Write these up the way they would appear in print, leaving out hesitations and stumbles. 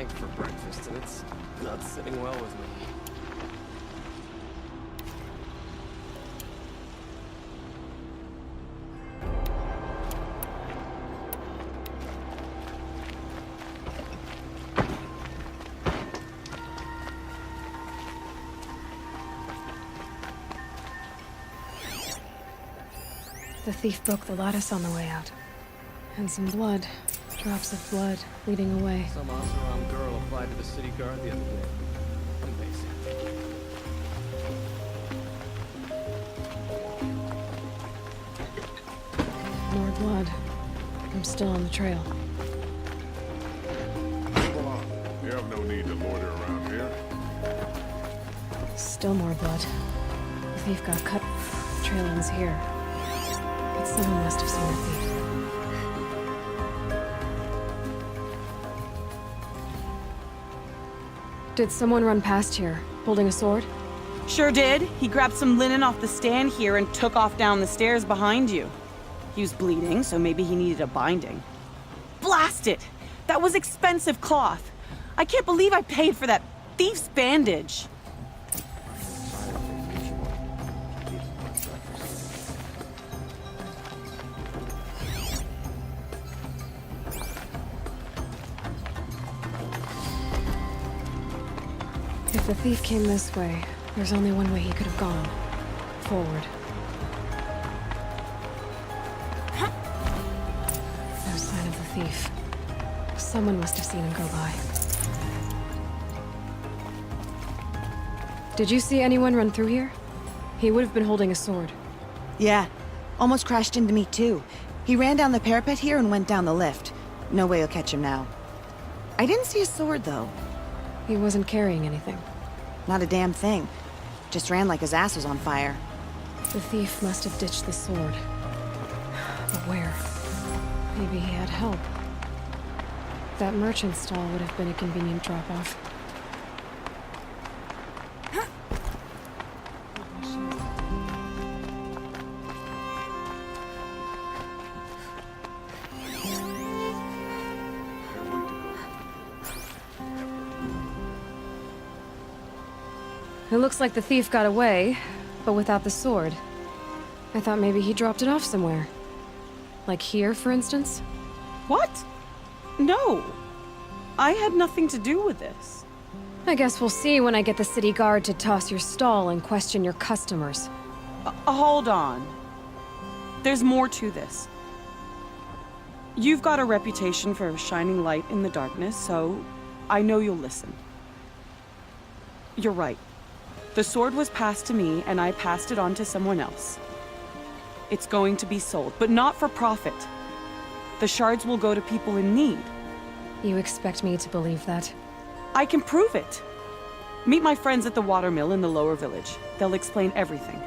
egg for breakfast, and it's not sitting well with me. The thief broke the lattice on the way out. And some blood. Drops of blood leading away. Some Oseram girl applied to the city guard the other day. Amazing. More blood. I'm still on the trail. Come on. You have no need to loiter around here. Still more blood. The thief got cut. The trail ends here. But someone must have seen the thief. Did someone run past here, holding a sword? Sure did. He grabbed some linen off the stand here and took off down the stairs behind you. He was bleeding, so maybe he needed a binding. Blast it! That was expensive cloth. I can't believe I paid for that thief's bandage. If the thief came this way, there's only one way he could have gone. Forward. No sign of the thief. Someone must have seen him go by. Did you see anyone run through here? He would have been holding a sword. Yeah, almost crashed into me too. He ran down the parapet here and went down the lift. No way you'll catch him now. I didn't see a sword though. He wasn't carrying anything. Not a damn thing. Just ran like his ass was on fire. The thief must have ditched the sword. But where? Maybe he had help. That merchant stall would have been a convenient drop-off. It looks like the thief got away, but without the sword. I thought maybe he dropped it off somewhere. Like here, for instance? What? No. I had nothing to do with this. I guess we'll see when I get the city guard to toss your stall and question your customers. Hold on. There's more to this. You've got a reputation for shining light in the darkness, so I know you'll listen. You're right. The sword was passed to me, and I passed it on to someone else. It's going to be sold, but not for profit. The shards will go to people in need. You expect me to believe that? I can prove it. Meet my friends at the watermill in the lower village. They'll explain everything.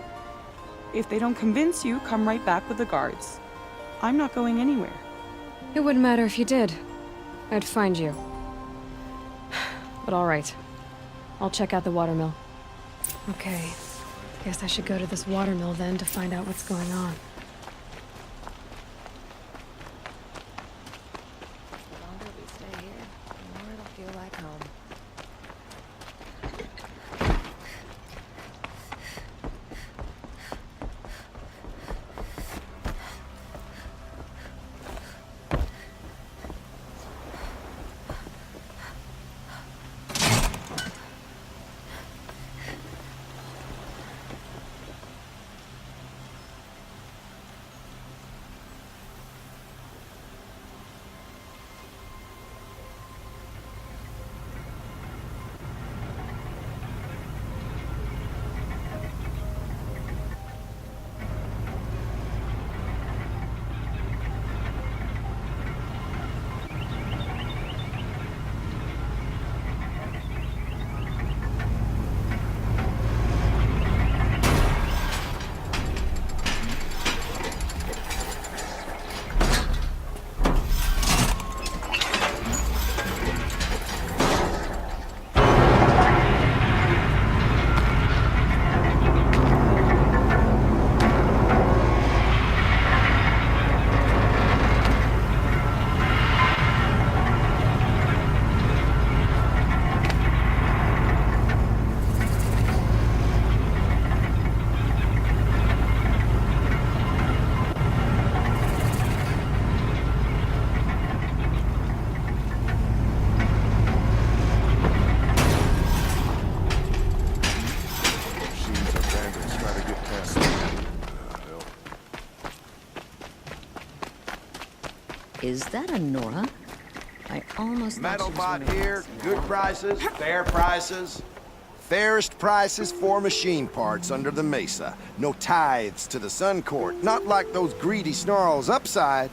If they don't convince you, come right back with the guards. I'm not going anywhere. It wouldn't matter if you did. I'd find you. But all right. I'll check out the watermill. Okay. Guess I should go to this watermill then to find out what's going on. The longer we stay here, the more it'll feel like home. Is that a Nora? I almost thought Metal she was bot one of here, us. good prices, fair prices. Fairest prices for machine parts under the mesa. No tithes to the Sun Court, not like those greedy snarls upside.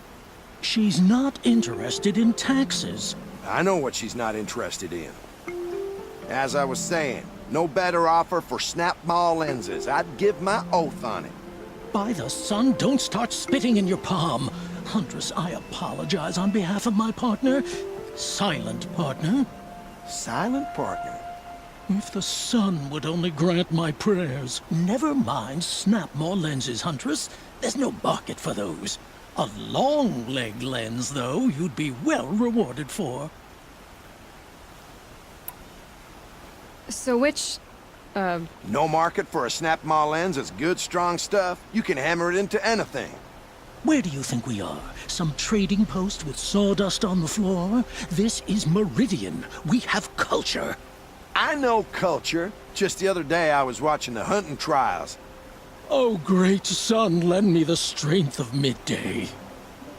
She's not interested in taxes. I know what she's not interested in. As I was saying, no better offer for snap maw lenses. I'd give my oath on it. By the sun, don't start spitting in your palm. Huntress, I apologize on behalf of my partner. Silent partner. Silent partner. If the sun would only grant my prayers. Never mind snap-maw lenses, Huntress. There's no market for those. A long-leg lens, though, you'd be well rewarded for. So which, No market for a snap maw lens is good, strong stuff. You can hammer it into anything. Where do you think we are? Some trading post with sawdust on the floor? This is Meridian. We have culture. I know culture. Just the other day I was watching the hunting trials. Oh, great sun, lend me the strength of midday.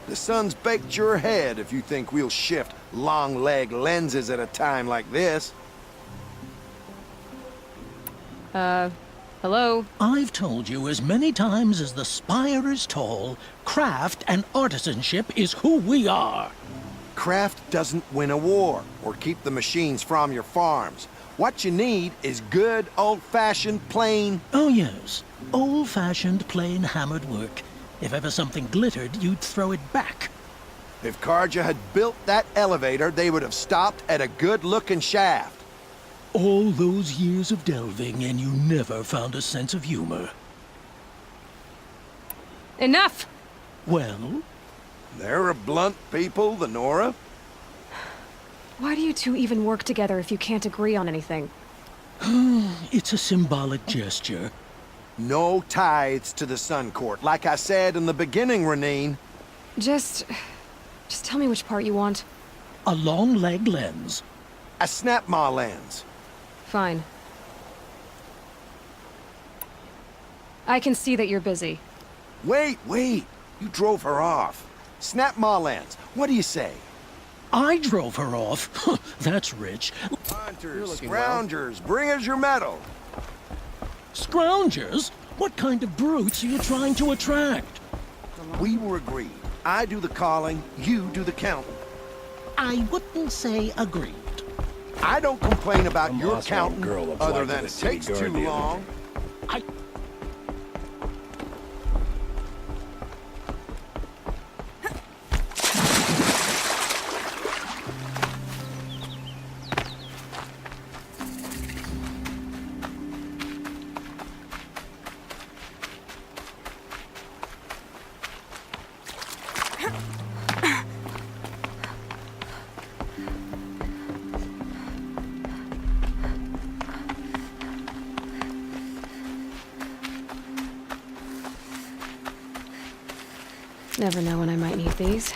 The sun's baked your head if you think we'll shift long leg lenses at a time like this. hello? I've told you as many times as the spire is tall, craft and artisanship is who we are. Craft doesn't win a war or keep the machines from your farms. What you need is good, old-fashioned, plain... Oh, yes. Old-fashioned, plain hammered work. If ever something glittered, you'd throw it back. If Karja had built that elevator, they would have stopped at a good-looking shaft. All those years of delving, and you never found a sense of humor. Enough! Well? They're a blunt people, the Nora. Why do you two even work together if you can't agree on anything? It's a symbolic gesture. No tithes to the Sun Court. Like I said in the beginning, Renine. Just tell me which part you want. A long leg lens. A snap maw lens. Fine. I can see that you're busy. Wait. You drove her off. Snap maw lens. What do you say? I drove her off. That's rich. Hunters, looking scroungers, bring us your metal. Scroungers? What kind of brutes are you trying to attract? We were agreed. I do the calling, you do the counting. I wouldn't say agreed. I don't complain about Some your lost counting, girl applied other to than the it city takes guard too the other long. day. I... Never know when I might need these.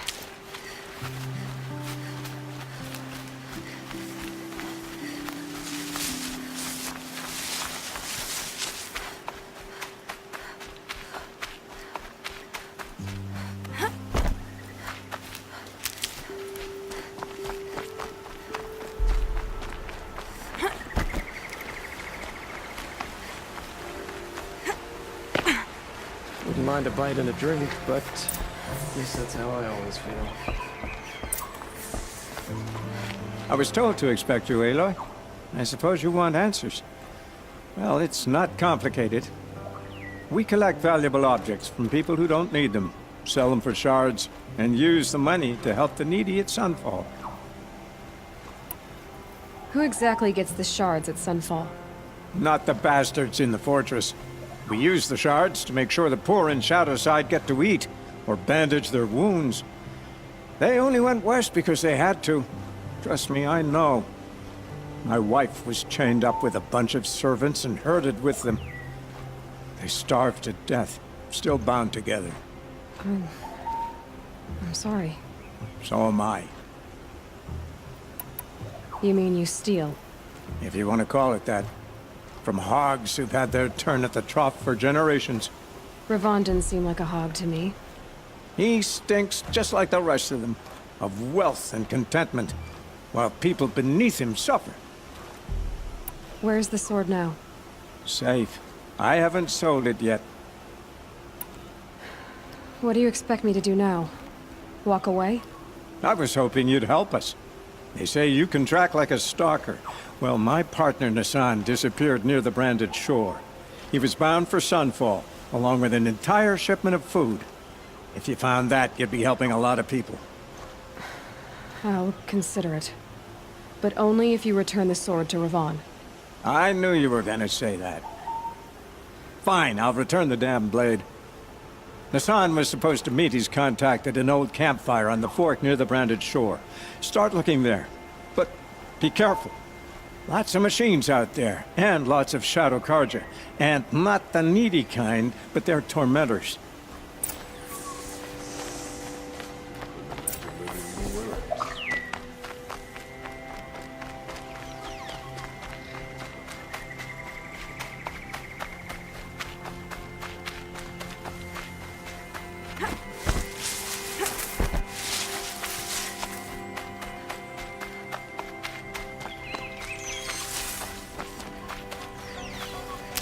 Wouldn't mind a bite and a drink, but I guess that's how I always feel. I was told to expect you, Aloy. I suppose you want answers. Well, it's not complicated. We collect valuable objects from people who don't need them, sell them for shards, and use the money to help the needy at Sunfall. Who exactly gets the shards at Sunfall? Not the bastards in the fortress. We use the shards to make sure the poor in Shadowside get to eat, or bandage their wounds. They only went west because they had to. Trust me, I know. My wife was chained up with a bunch of servants and herded with them. They starved to death, still bound together. I'm sorry. So am I, You mean you steal? if you want to call it that. From hogs who've had their turn at the trough for generations. Ravon didn't seem like a hog to me. He stinks just like the rest of them, of wealth and contentment, while people beneath him suffer. Where's the sword now? Safe. I haven't sold it yet. What do you expect me to do now? Walk away? I was hoping you'd help us. They say you can track like a stalker. Well, my partner Nassan disappeared near the branded shore. He was bound for Sunfall, along with an entire shipment of food. If you found that, you'd be helping a lot of people. I'll consider it. But only if you return the sword to Ravon. I knew you were gonna say that. Fine, I'll return the damn blade. Nassan was supposed to meet his contact at an old campfire on the fork near the branded shore. Start looking there. But be careful. Lots of machines out there, and lots of Shadow Karja. And not the needy kind, but they're tormentors.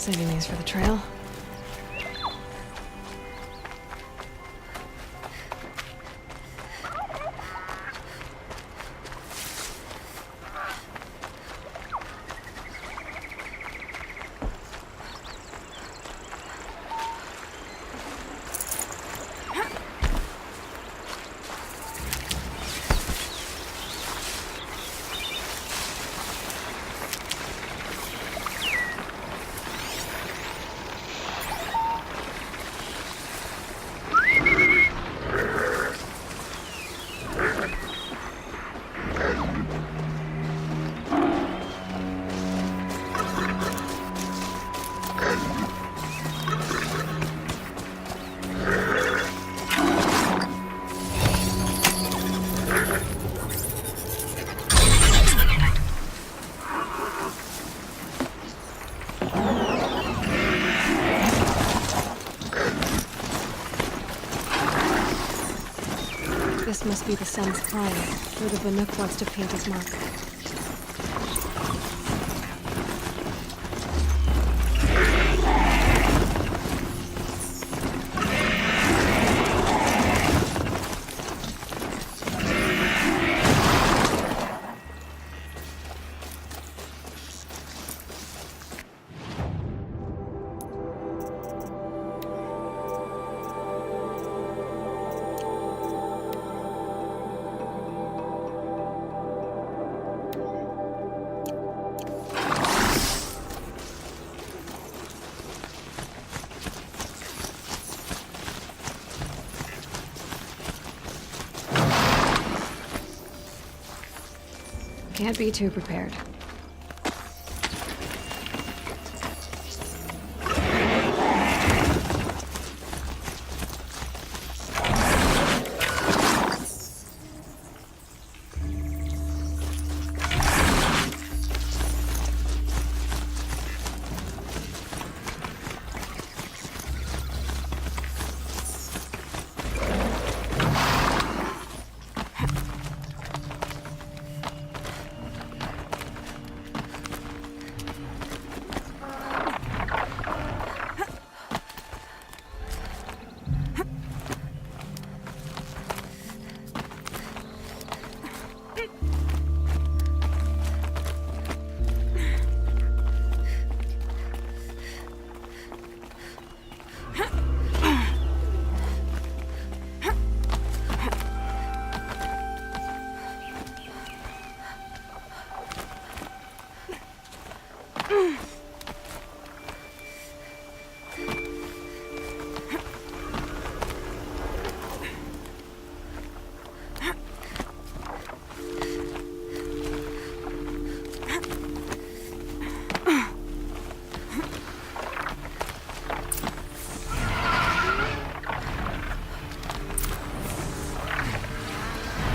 Saving these for the trail. This must be the sun's prime, where the Banuk wants to paint his mark. Can't be too prepared.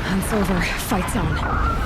Hunt's over. Fight's on.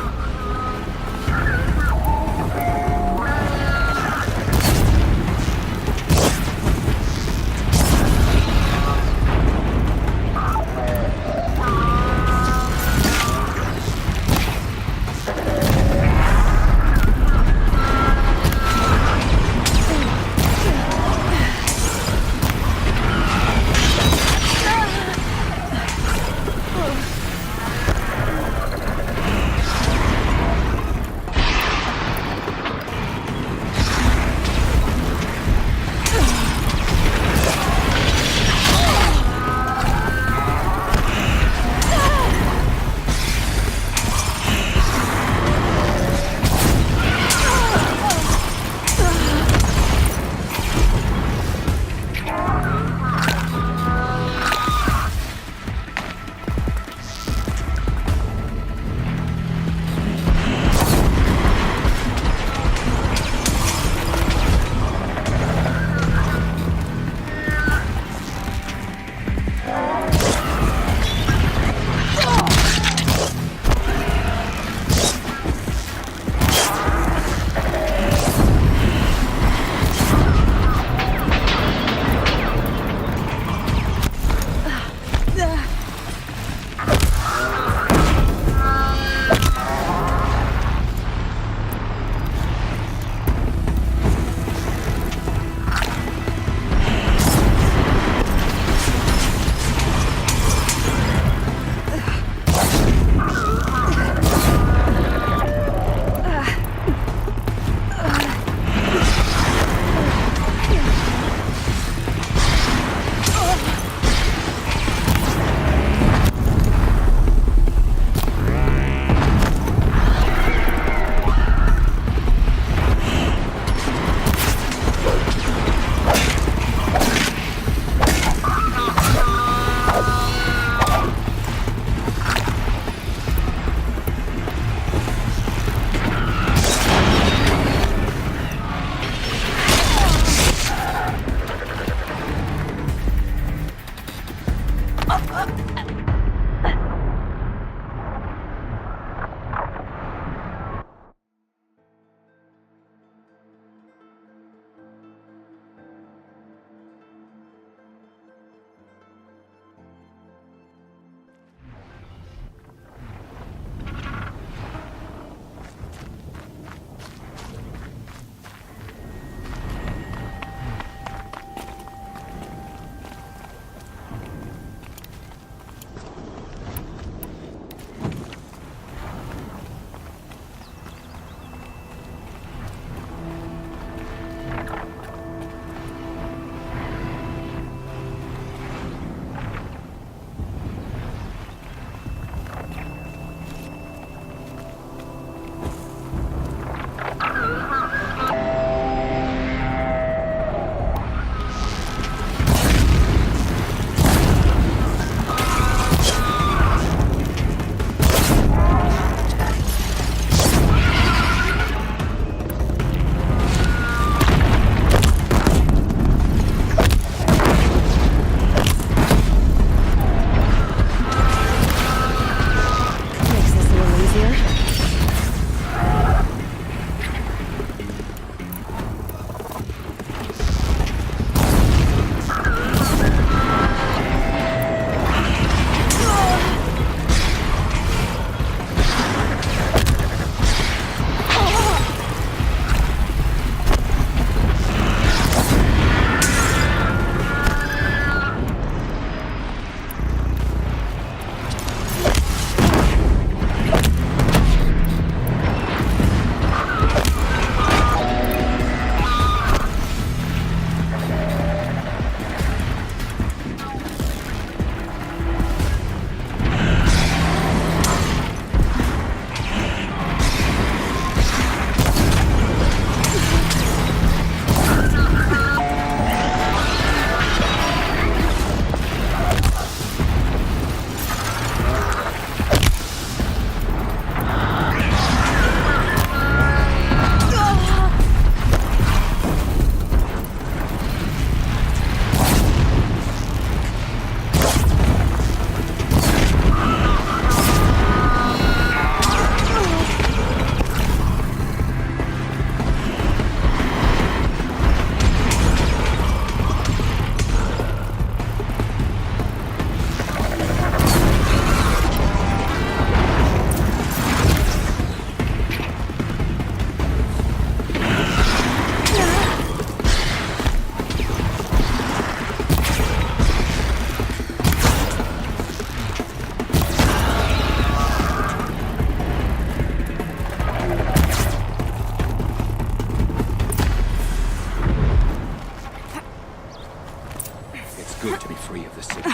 good to be free of the city.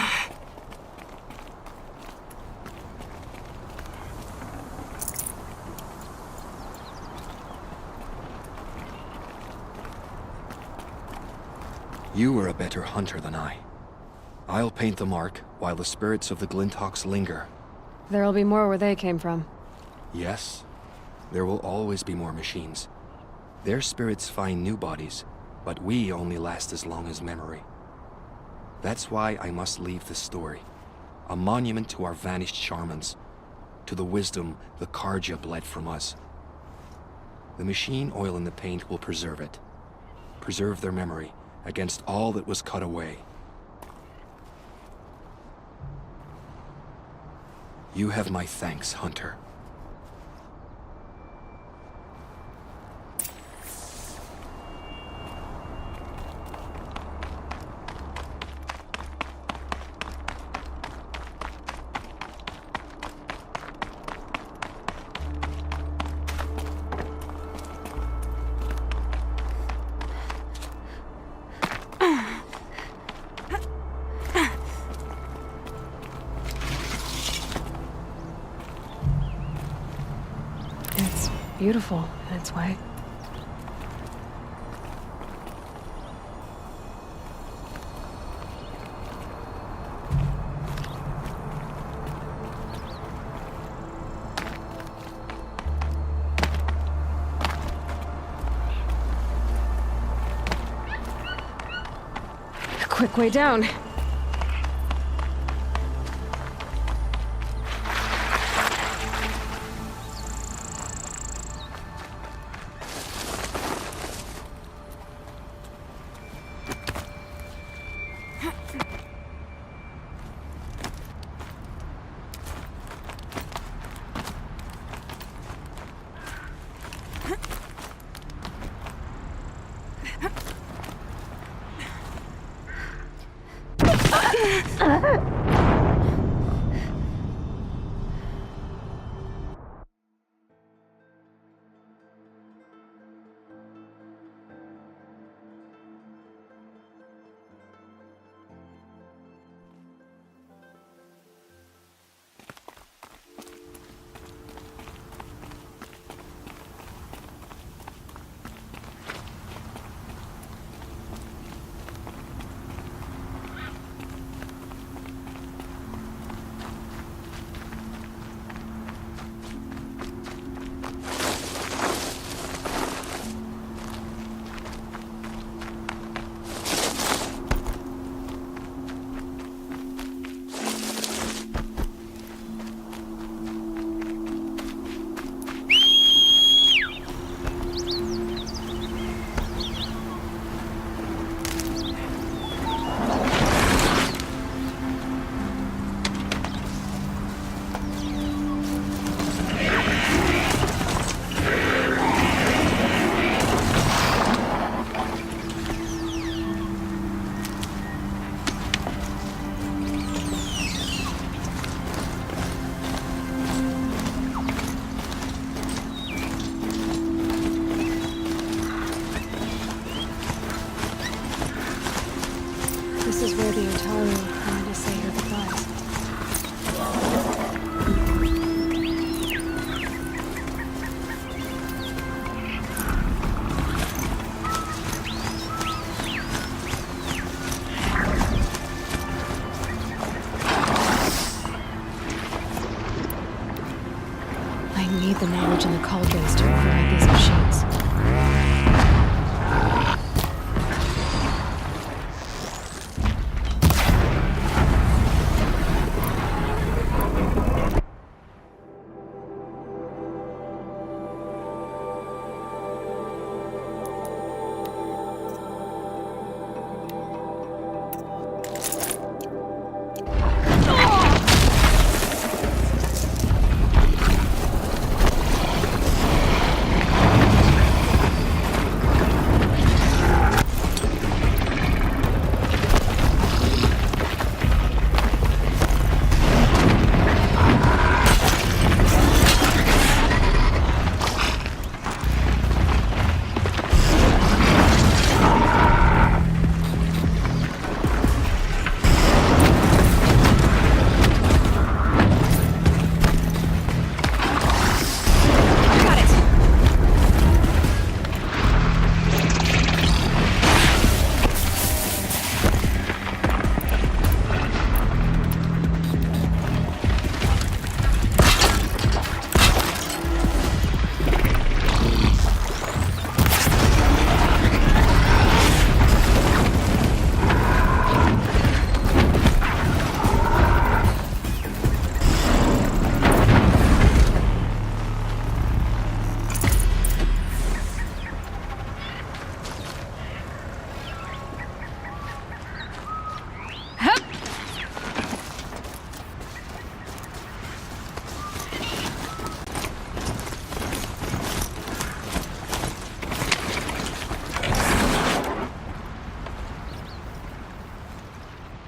You were a better hunter than I. I'll paint the mark while the spirits of the Glinthawks linger. There'll be more where they came from. Yes, there will always be more machines. Their spirits find new bodies, but we only last as long as memory. That's why I must leave this story. A monument to our vanished shamans, to the wisdom the Karja bled from us. The machine oil in the paint will preserve it. Preserve their memory against all that was cut away. You have my thanks, Hunter. It's beautiful in its way. Quick way down. This is where the Otaru wanted to say her goodbyes. I need the knowledge in the cauldrons to override these machines.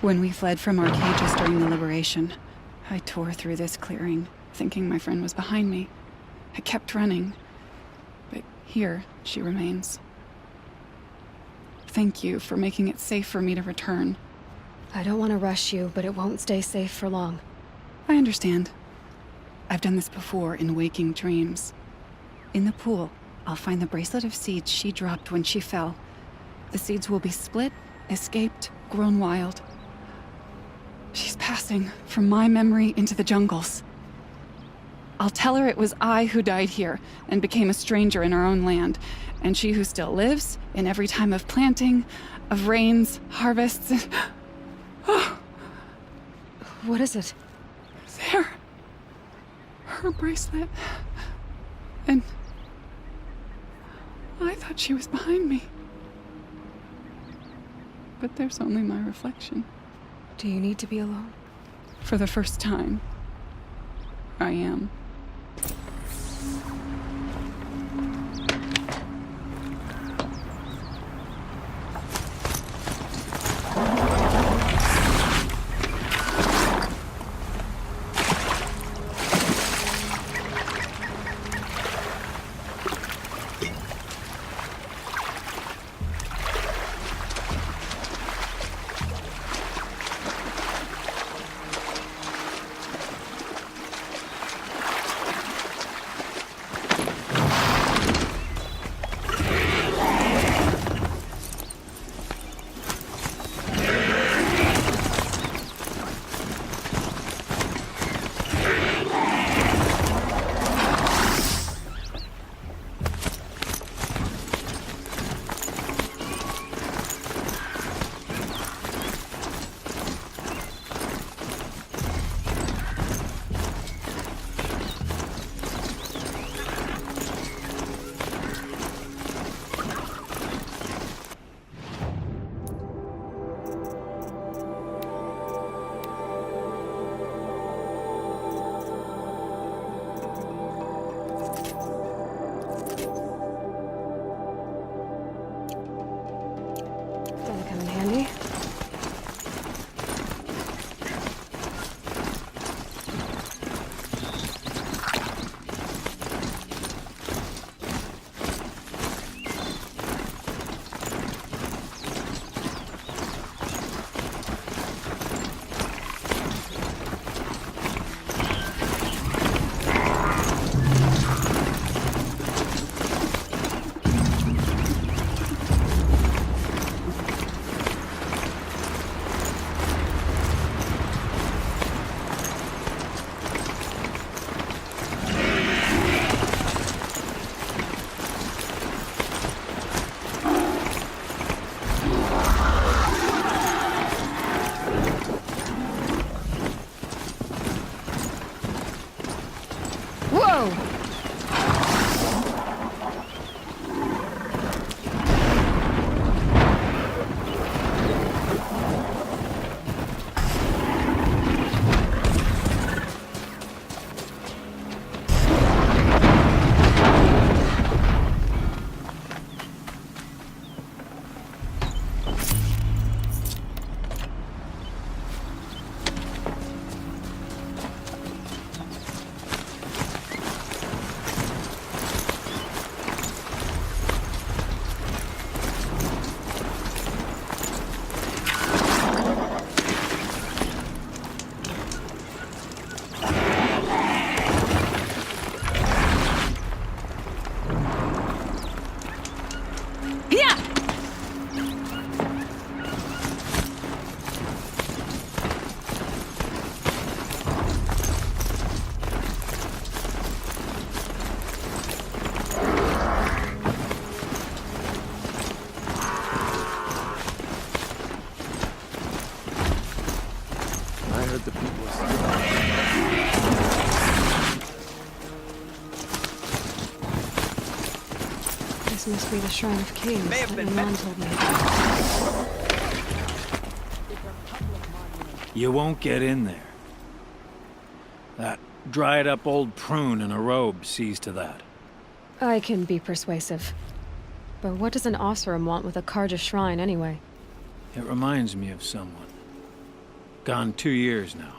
When we fled from our cages during the liberation, I tore through this clearing, thinking my friend was behind me. I kept running, but here she remains. Thank you for making it safe for me to return. I don't want to rush you, but it won't stay safe for long. I understand. I've done this before in waking dreams. In the pool, I'll find the bracelet of seeds she dropped when she fell. The seeds will be split, escaped, grown wild. She's passing from my memory into the jungles. I'll tell her it was I who died here and became a stranger in our own land, and she who still lives in every time of planting, of rains, harvests. What is it? There. Her bracelet. And I thought she was behind me. But there's only my reflection. Do you need to be alone? For the first time, I am. This must be the Shrine of Kings that my mom told me. You won't get in there. That dried-up old prune in a robe sees to that. I can be persuasive. But what does an Osram want with a Karja shrine, anyway? It reminds me of someone. Gone 2 years now.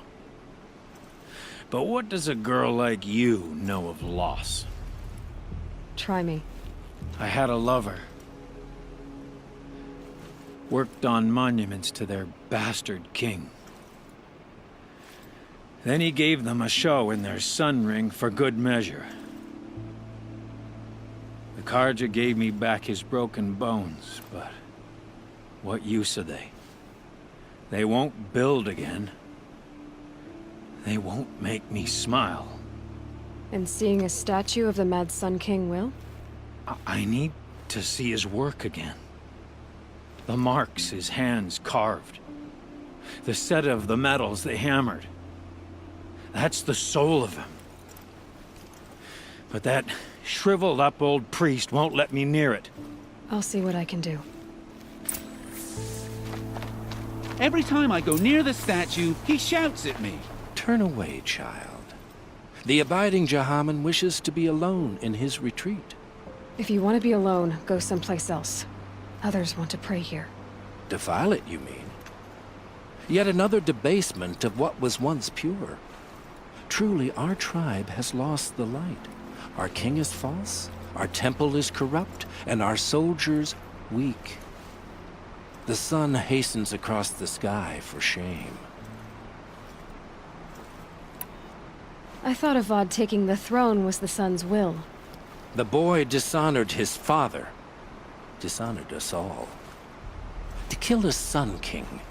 But what does a girl like you know of loss? Try me. I had a lover. Worked on monuments to their bastard king. Then he gave them a show in their sun ring for good measure. The Karja gave me back his broken bones, but what use are they? They won't build again. They won't make me smile. And seeing a statue of the Mad Sun King will? I need to see his work again. The marks his hands carved. The set of the metals they hammered. That's the soul of him. But that shriveled up old priest won't let me near it. I'll see what I can do. Every time I go near the statue, he shouts at me. Turn away, child. The abiding Jahaman wishes to be alone in his retreat. If you want to be alone, go someplace else. Others want to pray here. Defile it, you mean? Yet another debasement of what was once pure. Truly, our tribe has lost the light. Our king is false, our temple is corrupt, and our soldiers weak. The sun hastens across the sky for shame. I thought Avad taking the throne was the sun's will. The boy dishonored his father, dishonored us all. To kill a sun king.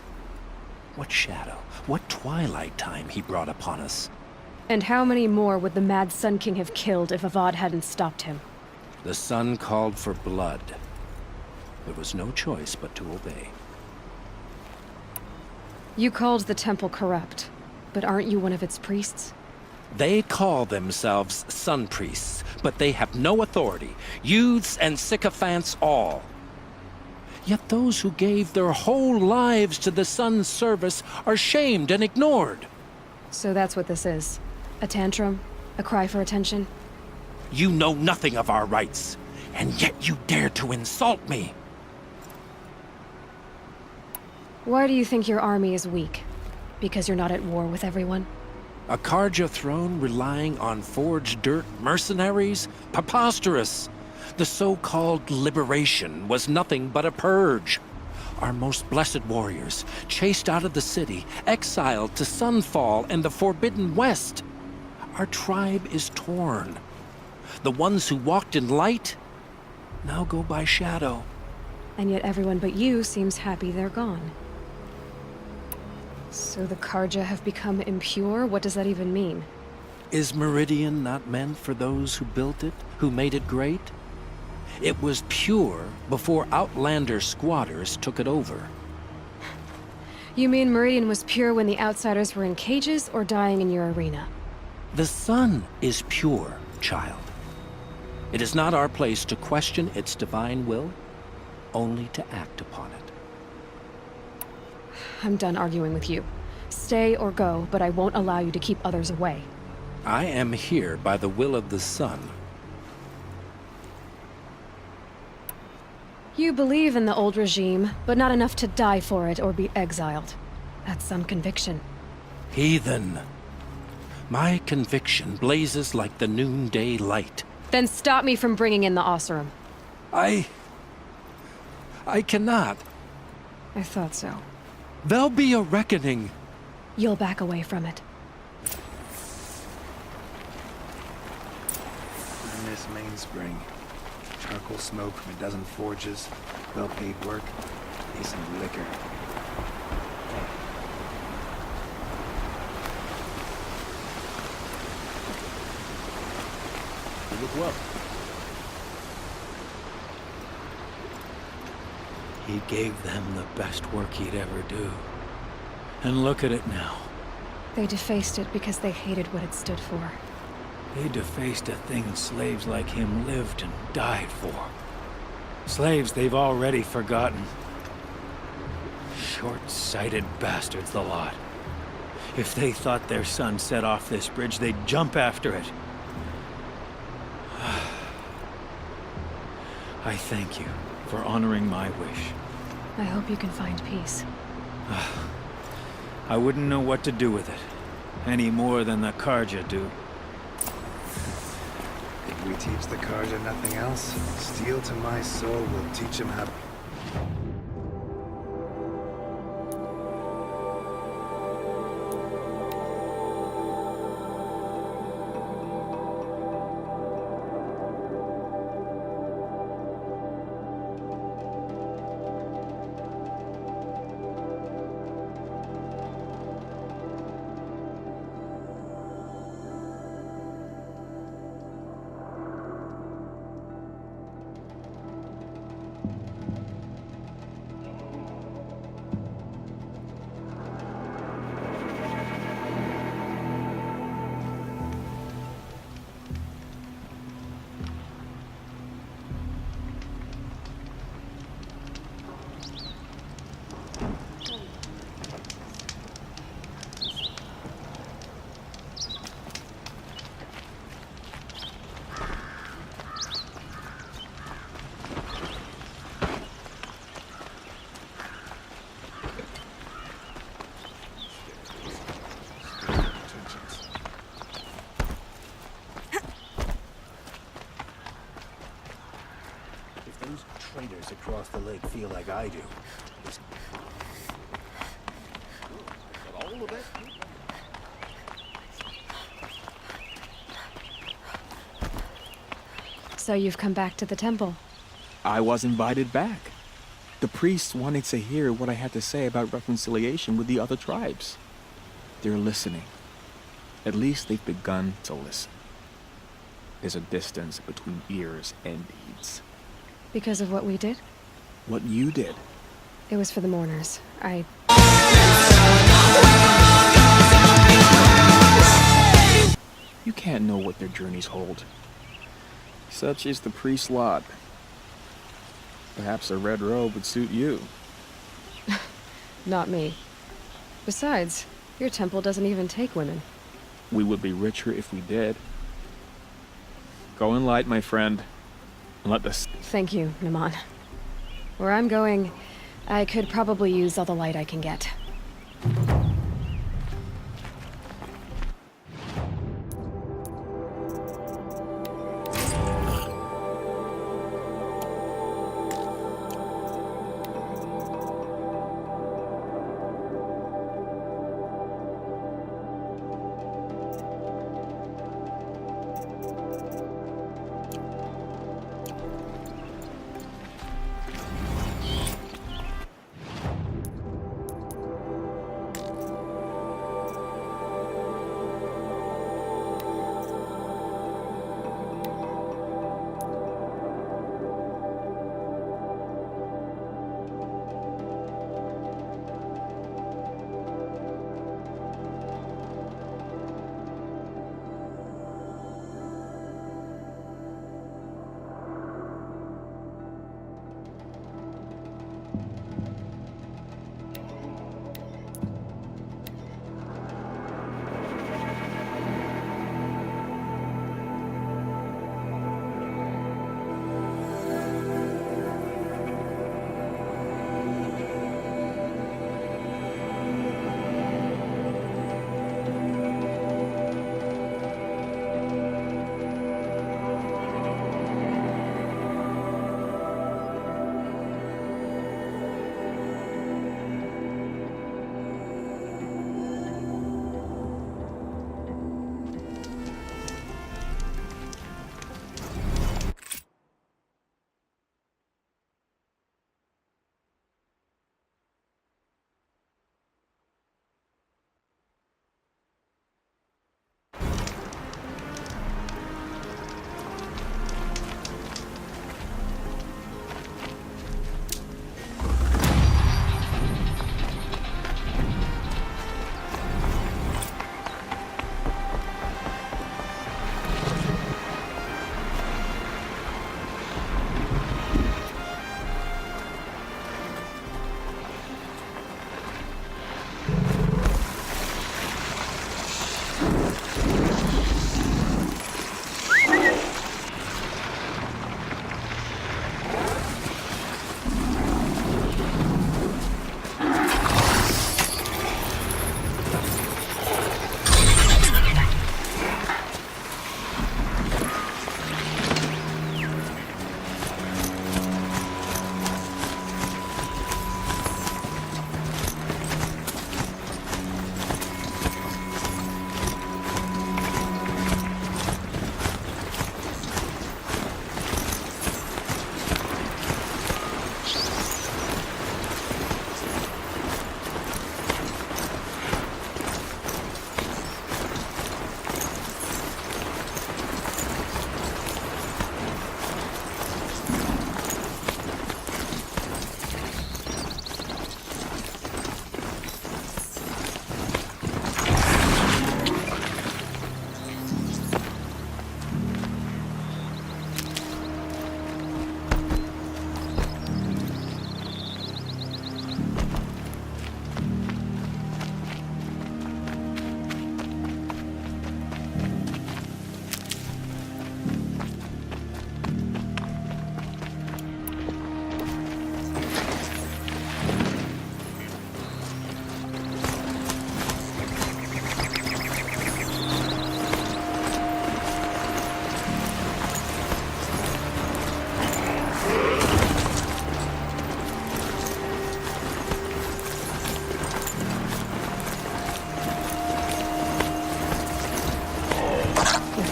What shadow, what twilight time he brought upon us. And how many more would the Mad Sun King have killed if Avad hadn't stopped him? The sun called for blood. There was no choice but to obey. You called the temple corrupt, but aren't you one of its priests? They call themselves sun priests, but they have no authority. Youths and sycophants all. Yet those who gave their whole lives to the sun's service are shamed and ignored. So that's what this is. A tantrum? A cry for attention? You know nothing of our rights, and yet you dare to insult me. Why do you think your army is weak? Because you're not at war with everyone? A Karja throne relying on forged dirt mercenaries? Preposterous! The so-called liberation was nothing but a purge. Our most blessed warriors, chased out of the city, exiled to Sunfall and the Forbidden West. Our tribe is torn. The ones who walked in light now go by shadow. And yet everyone but you seems happy they're gone. So the Karja have become impure? What does that even mean? Is Meridian not meant for those who built it, who made it great? It was pure before Outlander squatters took it over. You mean Meridian was pure when the outsiders were in cages or dying in your arena? The sun is pure, child. It is not our place to question its divine will, only to act upon it. I'm done arguing with you. Stay or go, but I won't allow you to keep others away. I am here by the will of the sun. You believe in the old regime, but not enough to die for it or be exiled. That's some conviction. Heathen. My conviction blazes like the noonday light. Then stop me from bringing in the Oseram. I cannot. I thought so. There'll be a reckoning. You'll back away from it. I miss Mainspring. Charcoal smoke from a dozen forges, well-paid work, decent liquor. You look well. He gave them the best work he'd ever do. And look at it now. They defaced it because they hated what it stood for. They defaced a thing slaves like him lived and died for. Slaves they've already forgotten. Short-sighted bastards, the lot. If they thought their son set off this bridge, they'd jump after it. I thank you for honoring my wish. I hope you can find peace. I wouldn't know what to do with it. Any more than the Karja do. If we teach the Karja nothing else, steel to my soul will teach him how. Traders across the lake feel like I do. So you've come back to the temple. I was invited back. The priests wanted to hear what I had to say about reconciliation with the other tribes. They're listening. At least they've begun to listen. There's a distance between ears and deeds. Because of what we did? What you did. It was for the mourners. You can't know what their journeys hold. Such is the priest's lot. Perhaps a red robe would suit you. Not me. Besides, your temple doesn't even take women. We would be richer if we did. Go in light, my friend, and let this... Thank you, Naman. Where I'm going, I could probably use all the light I can get.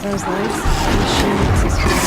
those lights, the machine makes us feel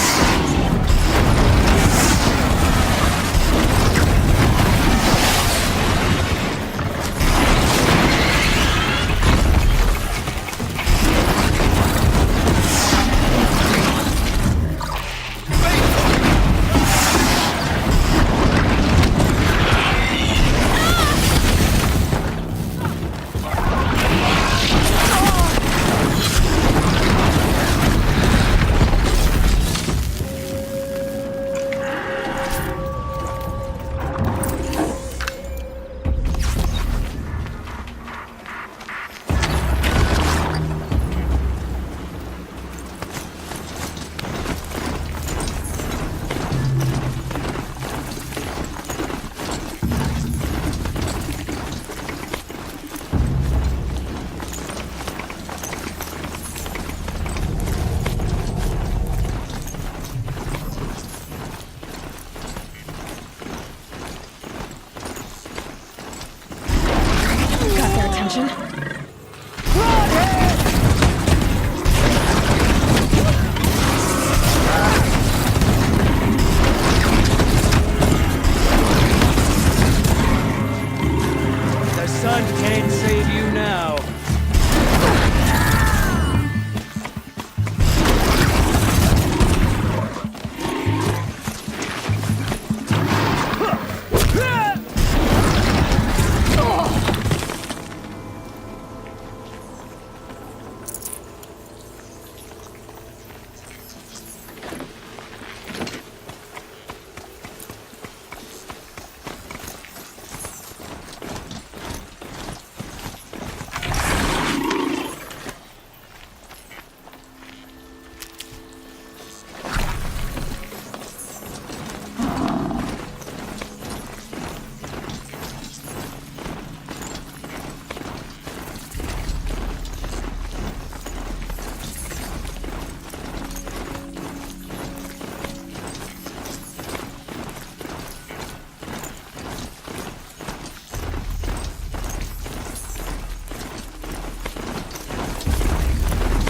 The sun can't save you now.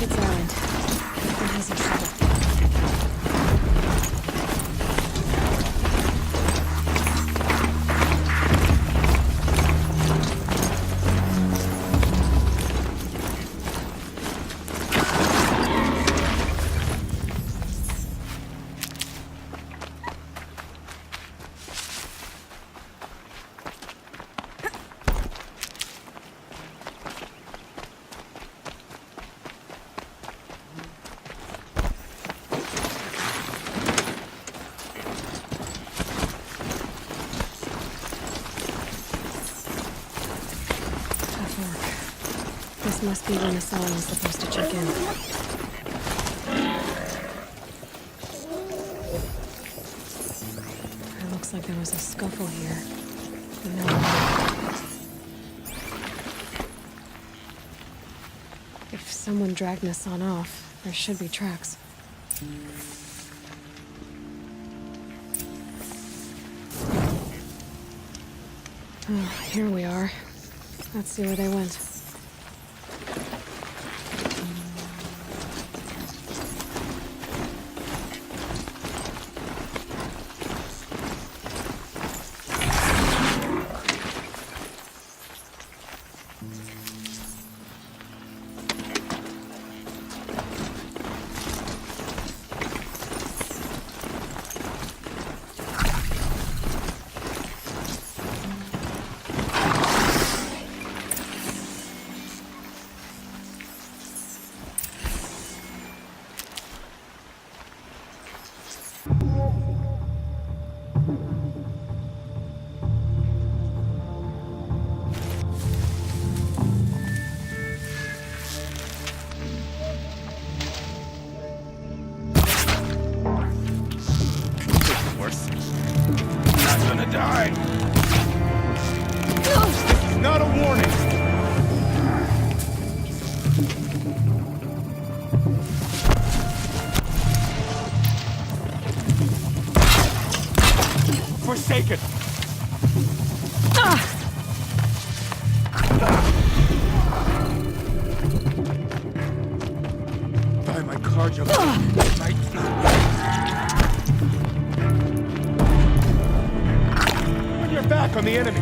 It's Erland. He has a trouble. Tough work. This must be when Hassan was supposed to check in. It looks like there was a scuffle here. If someone dragged Hassan off, there should be tracks. Oh, here we are. Let's see where they went. Forsaken! By my card charge of right Turn your back on the enemy.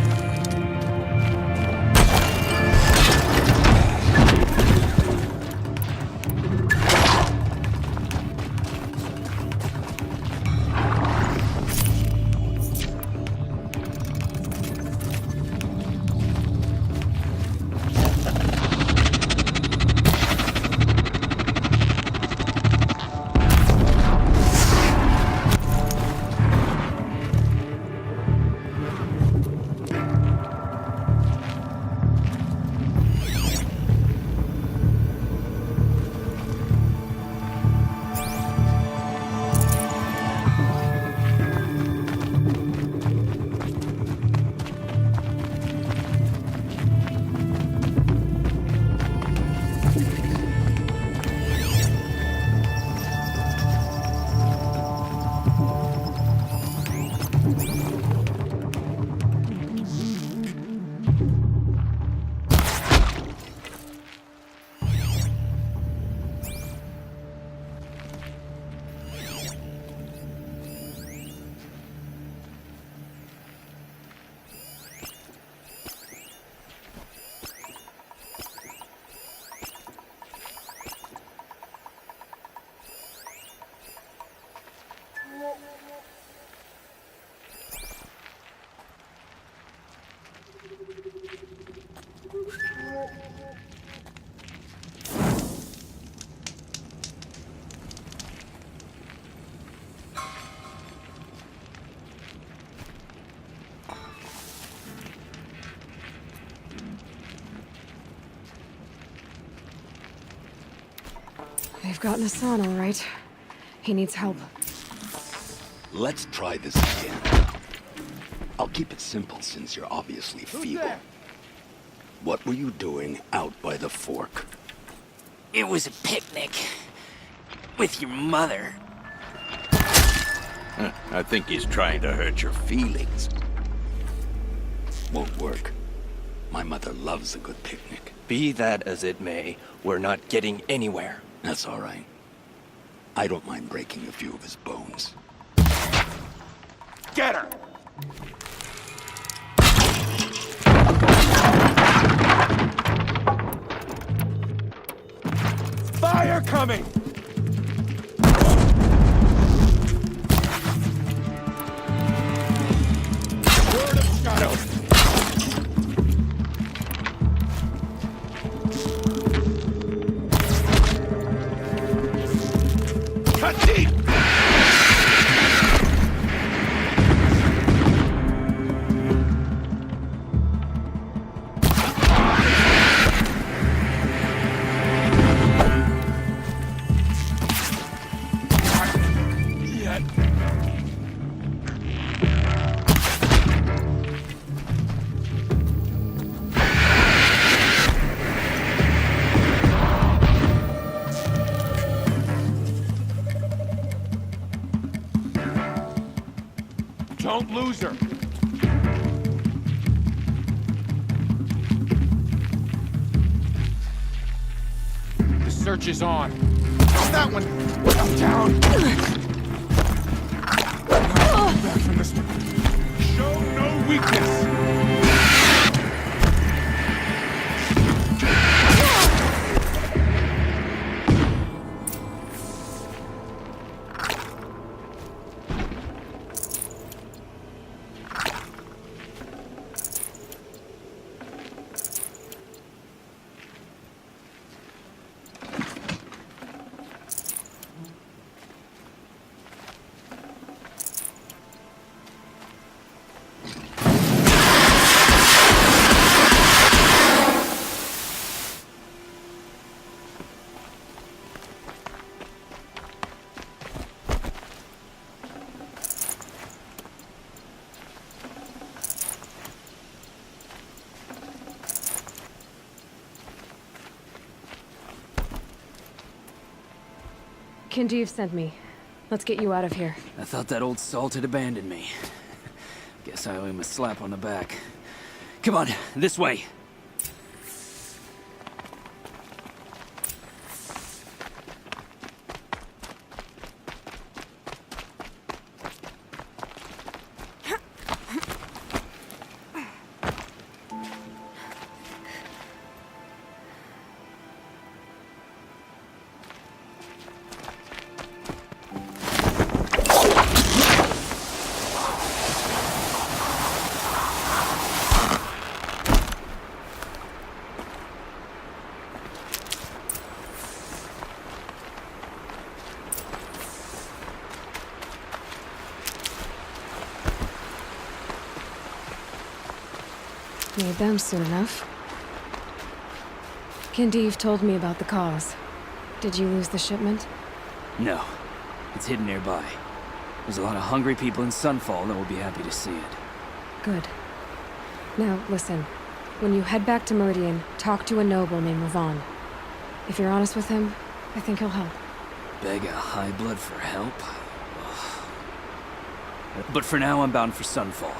They've gotten Hassan, all right. He needs help. Let's try this again. I'll keep it simple since you're obviously feeble. What were you doing out by the fork? It was a picnic. With your mother. I think he's trying to hurt your feelings. Won't work. My mother loves a good picnic. Be that as it may, we're not getting anywhere. That's all right. I don't mind breaking a few of his bones. Get her! Fire coming! Word of shadow! Cut deep! Don't lose her. The search is on. That one. I'm down. Back from this one. Show no weakness. Kinjeev sent me. Let's get you out of here. I thought that old salt had abandoned me. Guess I owe him a slap on the back. Come on, this way. Need them soon enough. Kindeev told me about the cause. Did you lose the shipment? No. It's hidden nearby. There's a lot of hungry people in Sunfall that will be happy to see it. Good. Now, listen. When you head back to Meridian, talk to a noble named Ravon. If you're honest with him, I think he'll help. Beg a high blood for help? But for now, I'm bound for Sunfall.